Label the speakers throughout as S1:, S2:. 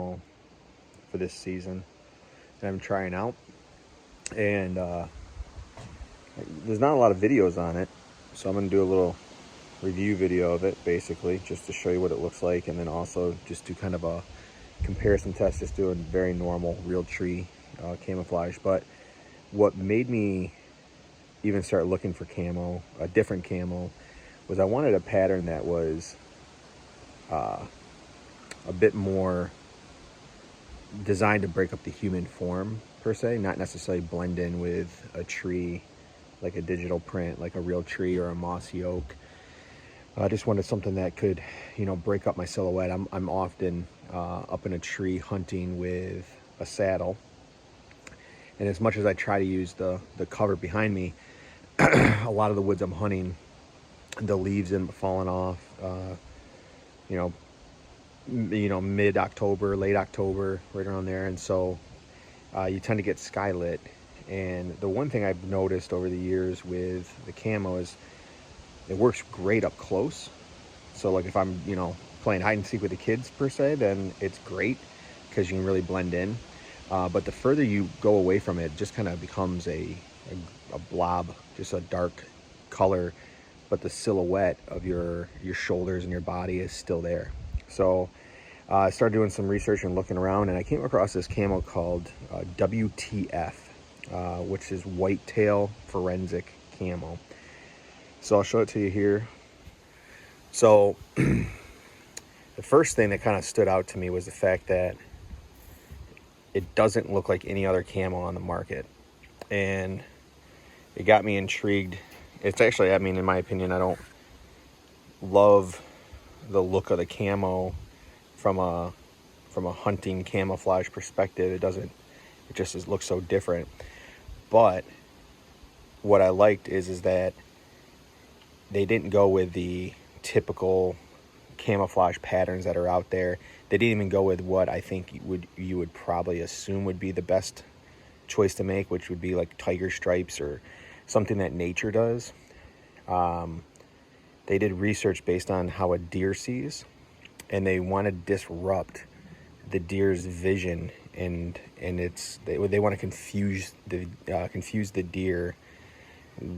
S1: camo for this season that I'm trying out. And there's not a lot of videos on it, so I'm going to do a little review video of it, basically, just to show you what it looks like, and then also just do kind of a comparison test, just doing very normal real tree camouflage. But what made me even start looking for camo, a different camo, was I wanted a pattern that was a bit more designed to break up the human form, per se, not necessarily blend in with a tree, like a digital print, like a real tree or a mossy oak. I just wanted something that could, break up my silhouette. I'm often up in a tree hunting with a saddle, and as much as I try to use the cover behind me, a lot of the woods I'm hunting, the leaves end up falling off. Mid-October, late October, right around there, and so you tend to get skylit. And the one thing I've noticed over the years with the camo is it works great up close. So like if I'm, playing hide and seek with the kids per se, then it's great because you can really blend in. But the further you go away from it, it just kind of becomes a blob, just a dark color, but the silhouette of your shoulders and your body is still there. So I started doing some research and looking around, and I came across this camo called WTF, which is whitetail forensic camo. So I'll show it to you here. So the first thing that kind of stood out to me was the fact that it doesn't look like any other camo on the market, and it got me intrigued. It's actually, in my opinion, I don't love the look of the camo from a hunting camouflage perspective. It just looks so different. But what I liked is that they didn't go with the typical camouflage patterns that are out there. They didn't even go with what I think you would probably assume would be the best choice to make, which would be like tiger stripes or something that nature does. They did research based on how a deer sees, and they want to disrupt the deer's vision, and they want to confuse the deer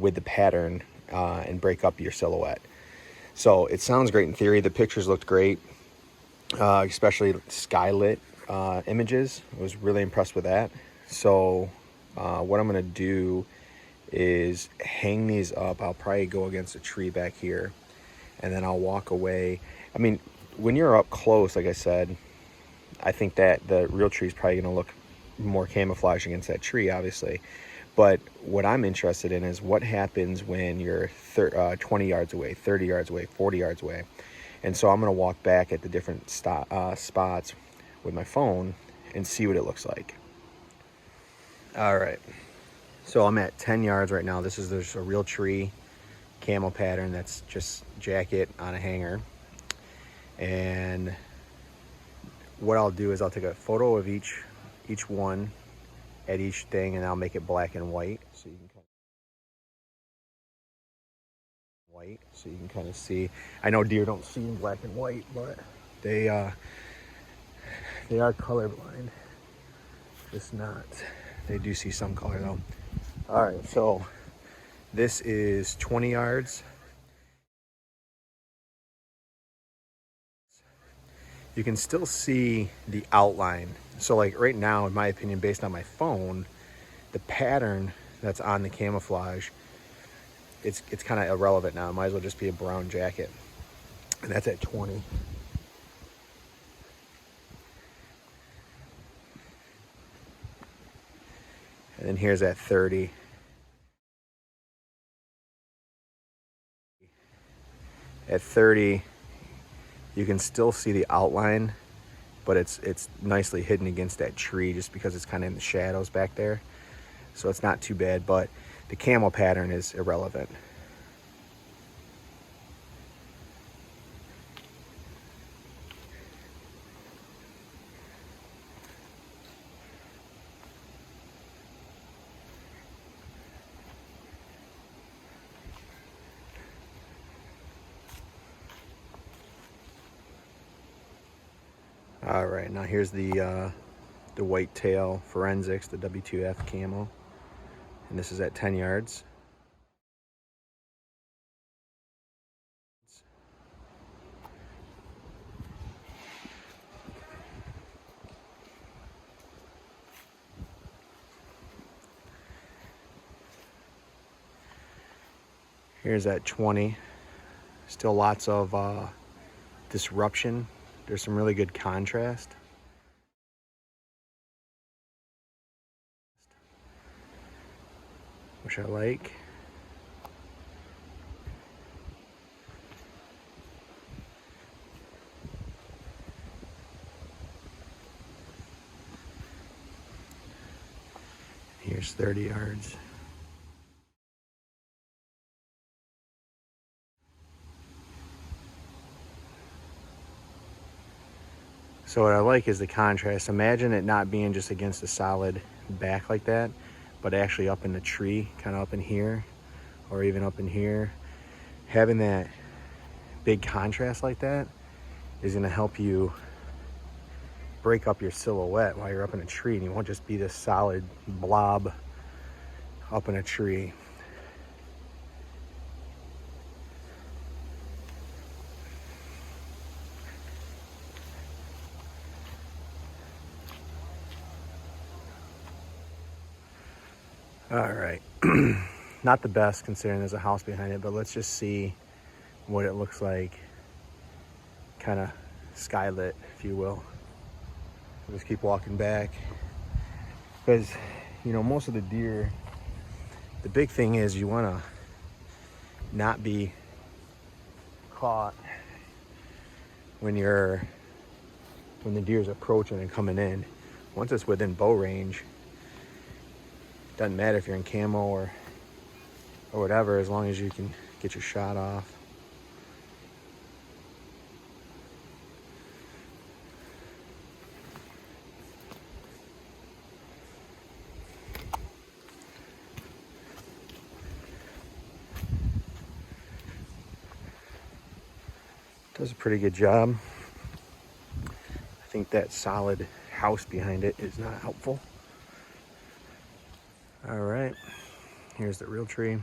S1: with the pattern and break up your silhouette. So it sounds great in theory. The pictures looked great, especially skylit images. I was really impressed with that. So what I'm going to do is hang these up. I'll probably go against a tree back here, and then I'll walk away. When you're up close, like I said, I think that the real tree is probably going to look more camouflaged against that tree, obviously. But what I'm interested in is what happens when you're 20 yards away, 30 yards away, 40 yards away. And so I'm going to walk back at the different spots with my phone and see what it looks like. All right. So I'm at 10 yards right now. There's a real tree camo pattern that's just jacket on a hanger. And what I'll do is I'll take a photo of each one at each thing, and I'll make it black and white so you can kind of see. I know deer don't see in black and white, but they are colorblind. Just not. They do see some color though. All right, so this is 20 yards. You can still see the outline. So like right now, in my opinion, based on my phone, the pattern that's on the camouflage, it's kind of irrelevant now. It might as well just be a brown jacket. And that's at 20. And then here's at 30. At 30, you can still see the outline, but it's nicely hidden against that tree just because it's kind of in the shadows back there. So it's not too bad, but the camo pattern is irrelevant. All right, now here's the whitetail forensics, the WTFCamo, and this is at 10 yards. Here's at 20. Still lots of disruption. There's some really good contrast. Which I like. Here's 30 yards. So what I like is the contrast. Imagine it not being just against a solid back like that, but actually up in the tree, kind of up in here, or even up in here. Having that big contrast like that is gonna help you break up your silhouette while you're up in a tree, and you won't just be this solid blob up in a tree. All right, not the best considering there's a house behind it, but let's just see what it looks like, kind of skylit, if you will. I'll just keep walking back because, you know, most of the deer, the big thing is you want to not be caught when the deer's approaching and coming in. Once it's within bow range, doesn't matter if you're in camo or whatever, as long as you can get your shot off. Does a pretty good job. I think that solid house behind it is not helpful. All right, here's the real tree.